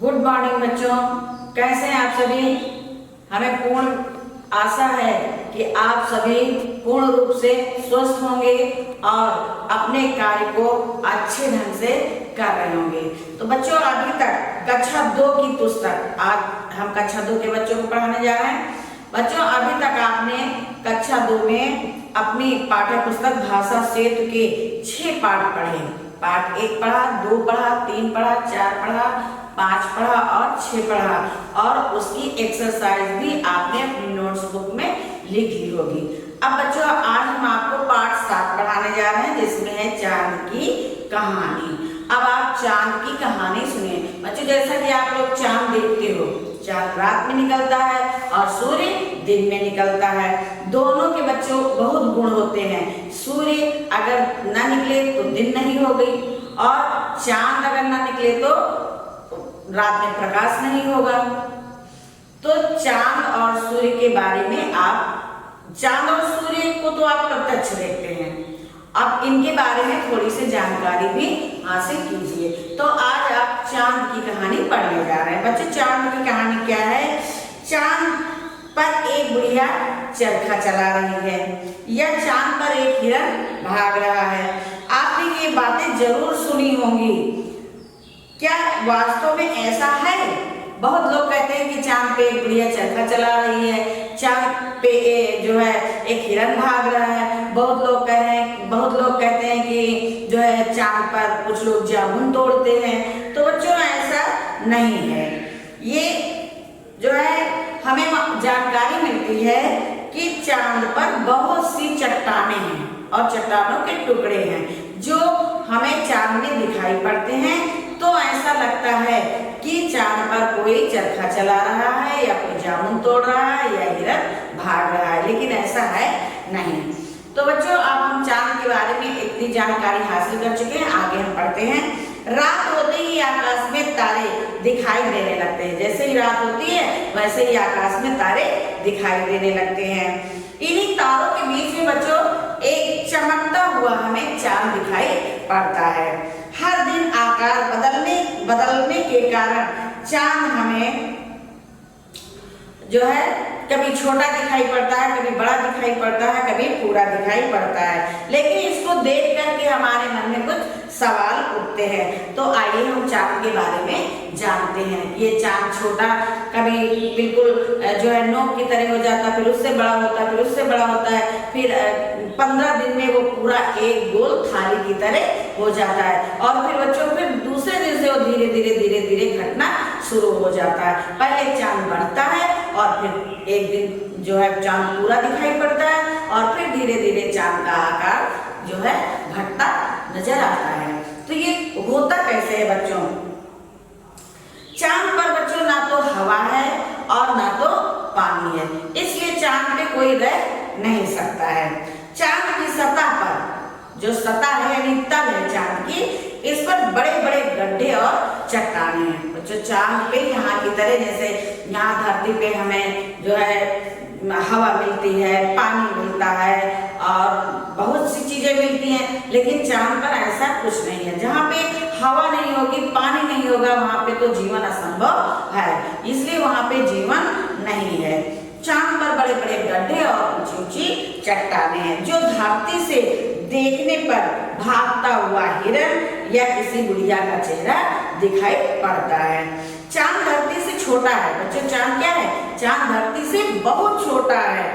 Good morning बच्चों, कैसे हैं आप सभी। हमें पूर्ण आशा है कि आप सभी पूर्ण रूप से स्वस्थ होंगे और अपने कार्य को अच्छे ढंग से कर रहे होंगे। तो बच्चों, अभी तक कक्षा 2 की पुस्तक, आज हम कक्षा 2 के बच्चों को पढ़ाने जा रहे हैं। बच्चों, अभी तक आपने कक्षा 2 में अपनी पाठ्य पुस्तक भाषा सेतु के 6 पाठ पढ़े। पाठ 1 पढ़ा, 2 पढ़ा, 3 पढ़ा, 4 पढ़ा, 5 पढ़ा और 6 पढ़ा, और उसकी एक्सरसाइज भी आपने अपनी नोट्स बुक में लिख ली होगी। अब बच्चों, आज हम आपको पाठ 7 पढ़ाने जा रहे हैं, जिसमें है चांद की कहानी। अब आप चांद की कहानी सुनिए। बच्चों, जैसा कि आप लोग चांद देखते हो, चांद रात में निकलता है और सूर्य दिन में निकलता है। दोनों के बच्चों बहुत गुण होते हैं। सूर्य अगर ना निकले तो दिन नहीं हो गई, और चांद अगर ना निकले तो रात में प्रकाश नहीं होगा। तो चांद और सूर्य के बारे में आप, चांद और सूर्य को तो आप प्रत्यक्ष देखते हैं, अब इनके बारे में थोड़ी सी जानकारी भी हासिल कीजिए। तो आज आप चांद की कहानी पढ़ने जा रहे हैं। बच्चे, चांद की कहानी क्या है? चांद पर एक बुढ़िया चरखा चला रही है, या चांद पर एक हिरन भाग रहा है। आपने ये बातें जरूर सुनी होंगी। क्या वास्तव में ऐसा है? बहुत लोग कहते हैं कि चांद पे एक बुढ़िया चरखा चला रही है, चांद पे जो है एक हिरन भाग रहा है। बहुत लोग कहते हैं कि जो है चांद पर कुछ लोग जामुन तोड़ते हैं। तो बच्चों, ऐसा नहीं है। ये जो है हमें जानकारी मिलती है कि चांद पर बहुत सी चट्टानें हैं और चट्टानों के टुकड़े हैं जो हमें चांद में दिखाई पड़ते हैं। तो ऐसा लगता है कि चांद पर कोई चरखा चला रहा है, या कोई जामुन तोड़ रहा है, या हिरन भाग रहा है, लेकिन ऐसा है नहीं। तो बच्चों, अब हम चांद के बारे में इतनी जानकारी हासिल कर चुके हैं, आगे हम पढ़ते हैं। रात होते ही आकाश में तारे दिखाई देने लगते हैं। जैसे ही रात होती है वैसे ही आकाश में तारे दिखाई देने लगते हैं। इन्हीं तारों के बीच में बच्चों एक चमकता हुआ हमें चांद दिखाई पड़ता है। हर दिन आकार बदलने के कारण चांद हमें जो है कभी छोटा दिखाई पड़ता है, कभी बड़ा दिखाई पड़ता है, कभी पूरा दिखाई पड़ता है। लेकिन इसको देख करके हमारे मन में कुछ सवाल उठते हैं। तो आइए हम चांद के बारे में जानते हैं। ये चांद छोटा, कभी बिल्कुल जो है नोक की तरह हो जाता है, फिर उससे बड़ा होता है, फिर उससे बड़ा होता है, फिर 15 दिन में वो पूरा एक गोल थाली की तरह हो जाता है। और फिर बच्चों, फिर दूसरे दिन से वो धीरे धीरे घटना शुरू हो जाता है। पहले चांद बढ़ता है और फिर एक दिन जो है चांद पूरा दिखाई पड़ता है, और फिर धीरे धीरे चांद का आकार जो है घटता नजर आता है। तो ये होता कैसे है बच्चों? चांद पर बच्चों ना तो हवा है और ना तो पानी है, इसलिए चांद पे कोई रह नहीं सकता है। चांद की सतह पर, जो सतह है यानी तल है चांद की, इस पर बड़े बड़े गड्ढे और चट्टानें हैं। बच्चों, चांद पे यहाँ की तरह, जैसे यहाँ धरती पे हमें जो है हवा मिलती है, पानी मिलता है और बहुत सी चीजें मिलती हैं, लेकिन चांद पर ऐसा कुछ नहीं है। जहाँ पे हवा नहीं होगी, पानी नहीं होगा, वहां पे तो जीवन असंभव है, इसलिए वहां पे जीवन नहीं है। चांद पर बड़े बड़े गड्ढे और ऊंची ऊंची चट्टानें हैं, जो धरती से देखने पर भागता हुआ हिरन या किसी बुढ़िया का चेहरा दिखाई पड़ता है। चांद धरती से छोटा है। बच्चों, चांद क्या है? चांद धरती से बहुत छोटा है।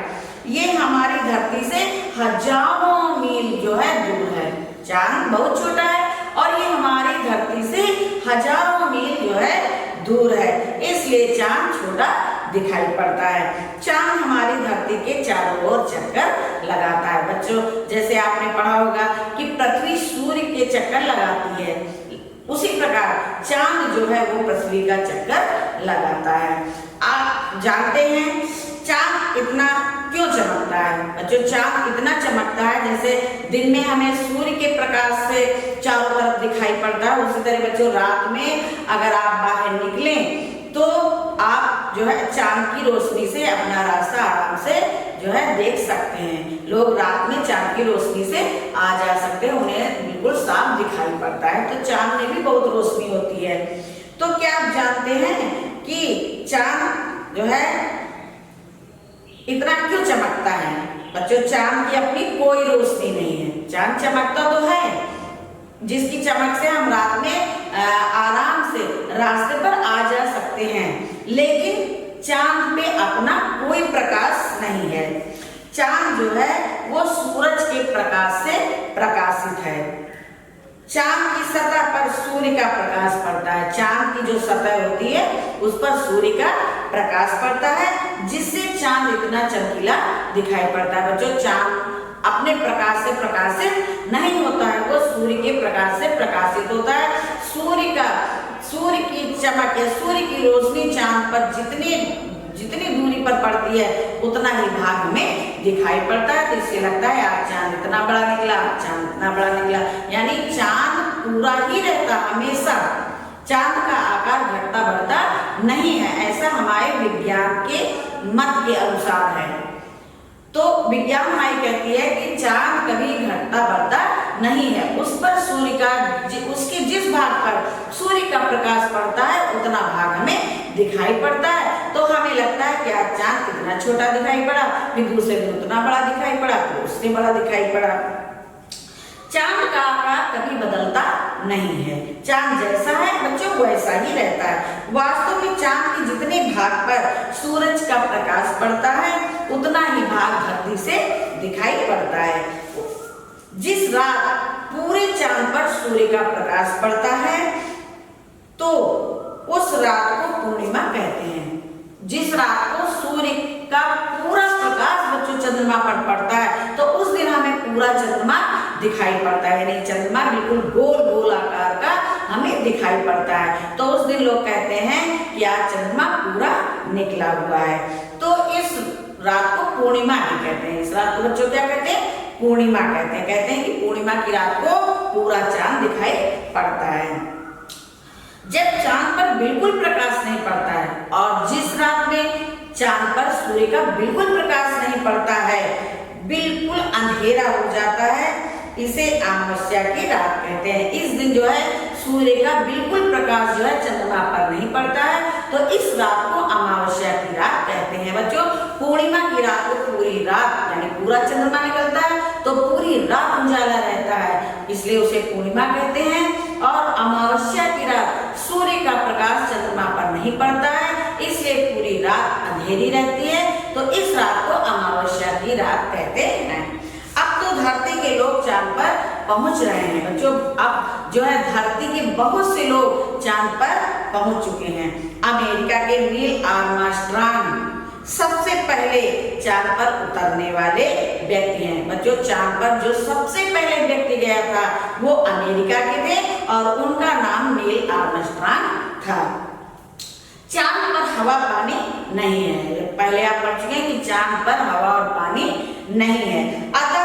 ये हमारी धरती से हजारों मील जो है दूर है। चांद बहुत छोटा है और ये हमारी धरती से हजारों मील जो है दूर है, इसलिए चांद छोटा दिखाई पड़ता है। चांद हमारी धरती के चारों ओर चक्कर लगाता है। बच्चों, जैसे आपने पढ़ा होगा कि पृथ्वी सूर्य के चक्कर लगाती है, उसी प्रकार चांद जो है वो पृथ्वी का चक्कर लगाता है। आप जानते हैं चांद इतना क्यों चमकता है? बच्चों, चांद इतना चमकता है, जैसे दिन में हमें सूर्य के प्रकाश से चारों तरफ दिखाई पड़ता है, उसी तरह बच्चों रात में अगर आप बाहर निकलें तो आप जो है चांद की रोशनी से अपना रास्ता आराम से जो है देख सकते हैं। लोग रात में चांद की रोशनी से आ जा सकते हैं, उन्हें बिल्कुल साफ दिखाई पड़ता है। तो चांद में भी बहुत रोशनी होती है। तो क्या आप जानते हैं कि चांद जो है इतना क्यों चमकता है? बच्चों, चांद की अपनी कोई रोशनी नहीं है। चांद चमकता तो है, जिसकी चमक से हम रात में आराम से रास्ते पर आ जा सकते हैं, लेकिन चांद पे अपना कोई प्रकाश नहीं है। चांद जो है वो सूरज के प्रकाश से प्रकाशित है। चांद की सतह पर सूर्य का प्रकाश पड़ता है। चांद की जो सतह होती है उस पर सूर्य का प्रकाश पड़ता है, जिससे चांद इतना चमकीला दिखाई पड़ता है। बच्चों, चांद अपने प्रकाश से प्रकाशित नहीं होता है, वो सूर्य के प्रकाश से प्रकाशित होता है। सूर्य की चमक या सूर्य की रोशनी चांद पर जितनी दूरी पर पड़ती है उतना ही भाग हमें दिखाई पड़ता है। तो इससे लगता है आज चांद इतना बड़ा निकला, चांद इतना बड़ा निकला। यानी चांद पूरा ही रहता हमेशा, चांद का आकार घटता बढ़ता नहीं है, ऐसा हमारे विज्ञान के मत के अनुसार है। तो विज्ञान हमारी कहती है कि चांद कभी घटता बढ़ता नहीं है, उस पर उसके जिस भाग पर सूर्य का प्रकाश पड़ता है उतना भाग हमें दिखाई पड़ता है। तो हमें लगता है कि आज चांद कितना छोटा दिखाई पड़ा, फिर दूसरे दिन उतना बड़ा दिखाई पड़ा, फिर उससे बड़ा दिखाई पड़ा। चांद का आकार कभी बदलता नहीं है, चांद जैसा है बच्चों वैसा ही रहता है। वास्तव में चांद के जितने भाग पर सूरज का प्रकाश पड़ता है उतना ही भाग धरती से दिखाई पड़ता है। जिस रात पूरे चांद पर सूर्य का प्रकाश पड़ता है तो उस रात को पूर्णिमा कहते हैं। जिस रात को सूर्य का पूरा प्रकाश बच्चों चंद्रमा पर पड़ता है तो उस दिन हमें पूरा चंद्रमा दिखाई पड़ता है, यानी चंद्रमा बिल्कुल गोल गोल आकार का हमें दिखाई पड़ता है। तो उस दिन लोग कहते हैं कि आज चंद्रमा पूरा निकला हुआ है। तो इस रात को पूर्णिमा भी कहते हैं। इस रात को बच्चों क्या कहते हैं? पूर्णिमा कहते हैं। कहते हैं कि पूर्णिमा की रात को पूरा चांद दिखाई पड़ता है। जब चांद पर बिल्कुल प्रकाश नहीं पड़ता है और जिस रात में चांद पर सूर्य का बिल्कुल प्रकाश नहीं पड़ता है, बिल्कुल अंधेरा हो जाता है, इसे अमावस्या की रात कहते हैं। इस दिन जो है सूर्य का बिल्कुल प्रकाश जो है चंद्रमा पर नहीं पड़ता है, तो इस रात को अमावस्या की रात कहते हैं। बच्चों, पूर्णिमा की रात को पूरी रात यानी पूरा चंद्रमा निकलता है तो पूरी रात उजाला रहता है, इसलिए उसे पूर्णिमा कहते हैं। और अमावस्या की रात सूर्य का प्रकाश चंद्रमा पर नहीं पड़ता है, इसलिए पूरी रात अंधेरी रहती है, तो इस रात को अमावस्या की रात कहते हैं। अब तो धरती के लोग चांद पर पहुंच रहे हैं बच्चों। अब जो है धरती के बहुत से लोग चांद पर पहुंच चुके हैं। अमेरिका के नील आर्मस्ट्रांग सबसे पहले चांद पर उतरने वाले व्यक्ति हैं। बच्चों, चांद पर जो सबसे पहले व्यक्ति गया था वो अमेरिका के थे और उनका नाम नील आर्मस्ट्रांग था। चांद पर हवा पानी नहीं है, पहले आप पढ़ चुके हैं कि चांद पर हवा और पानी नहीं है, अतः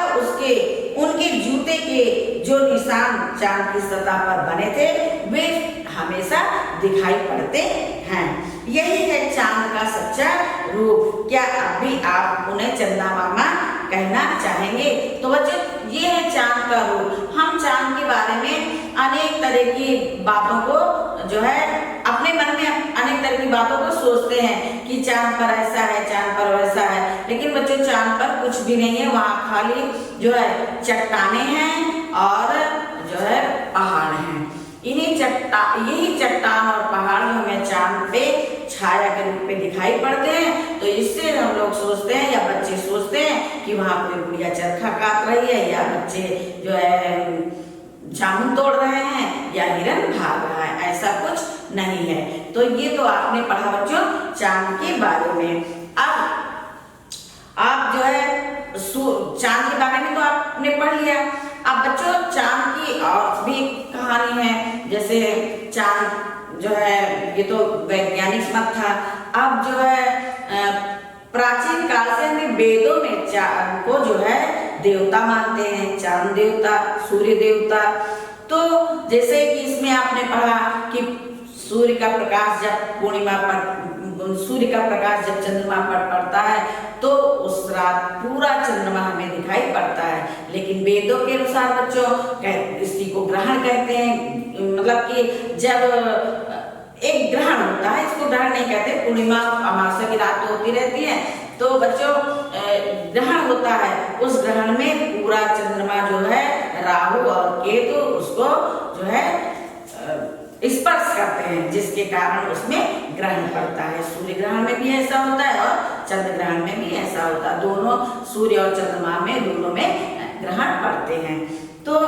उनके जूते के जो निशान चांद की सतह पर बने थे वे हमेशा दिखाई पड़ते हैं। यही है चांद का सच्चा रूप। क्या अभी आप उन्हें चंदा मामा कहना चाहेंगे? तो बच्चों, ये है चांद का रूप। हम चांद के बारे में अनेक तरह की बातों को जो है अपने मन में अनेक तरह की बातों को सोचते हैं कि चांद पर ऐसा है, चांद पर वैसा है, लेकिन बच्चों चांद पर कुछ भी नहीं है। वहाँ खाली जो है चट्टाने हैं और जो है पहाड़ हैं। यही चट्टान और पहाड़ हमें चांद पे छाया के रूप में दिखाई पड़ते हैं। तो इससे हम लोग सोचते हैं या बच्चे सोचते हैं कि वहाँ कोई गुड़िया चरखा काट रही है या बच्चे जो है जामुन तोड़ रहे हैं या हिरन भाग रहा है, ऐसा कुछ नहीं है। तो ये तो आपने पढ़ा बच्चों चांद के बारे में। अब आप जो है चांद के बारे में तो आपने पढ़ लिया। अब बच्चों चांद की और भी कहानी है, जैसे चांद जो है ये तो वैज्ञानिक मत था। अब जो है प्राचीन काल से हमें वेदों में चांद को जो है देवता मानते हैं, चांद देवता, सूर्य देवता। तो जैसे कि इसमें आपने पढ़ा कि सूर्य का प्रकाश जब पूर्णिमा पर सूर्य का प्रकाश जब चंद्रमा पर पड़ता है तो उस रात पूरा चंद्रमा हमें दिखाई पड़ता है। लेकिन वेदों के अनुसार बच्चों इसी को ग्रहण कहते हैं, मतलब कि जब एक ग्रहण होता है, इसको ग्रहण नहीं कहते, पूर्णिमा अमावस्या की रात तो होती रहती है, तो बच्चों ग्रहण होता है, उस ग्रहण में पूरा चंद्रमा जो है राहु और केतु उसको जो है स्पर्श करते हैं, जिसके कारण उसमें ग्रहण पड़ता है। सूर्य ग्रहण में भी ऐसा होता है और चंद्र ग्रहण में भी ऐसा होता है, दोनों सूर्य और चंद्रमा में दोनों में ग्रहण पड़ते हैं। तो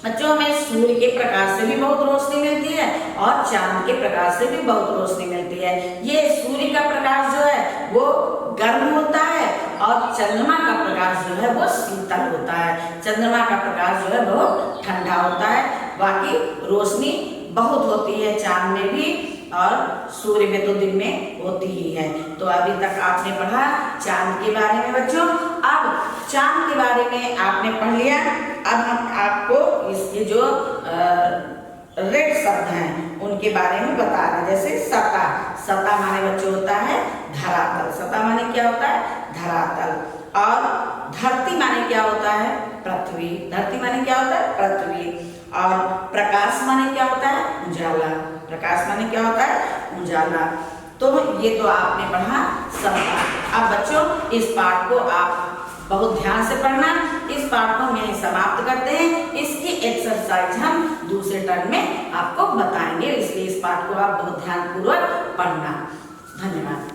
बच्चों में सूर्य के प्रकाश से भी बहुत रोशनी मिलती है और चांद के प्रकाश से भी बहुत रोशनी मिलती है। ये सूर्य का प्रकाश जो है वो गर्म होता है और चंद्रमा का प्रकाश जो है वो शीतल होता है। चंद्रमा का प्रकाश जो है बहुत ठंडा होता है, बाकी रोशनी बहुत होती है चांद में भी और सूर्य में तो दिन में होती ही है। तो अभी तक आपने पढ़ा चांद के बारे में बच्चों। अब चांद के बारे में आपने पढ़ लिया, अब हम आपको इसके जो रेड शब्द हैं उनके बारे में बता रहे हैं। जैसे सतह, सतह माने बच्चों होता है धरातल, सतह माने क्या होता है धरातल। और धरती माने क्या होता है पृथ्वी, धरती माने क्या होता है पृथ्वी। और प्रकाश माने क्या होता है उजाला, प्रकाश माने क्या होता है उजाला। तो ये तो आपने पढ़ा सतह। अब बच्चों इस पाठ को आप बहुत ध्यान से पढ़ना। इस पाठ को हम यहीं समाप्त करते हैं, इसकी एक्सरसाइज हम दूसरे टर्म में आपको बताएंगे, इसलिए इस पाठ को आप बहुत ध्यानपूर्वक पढ़ना। धन्यवाद।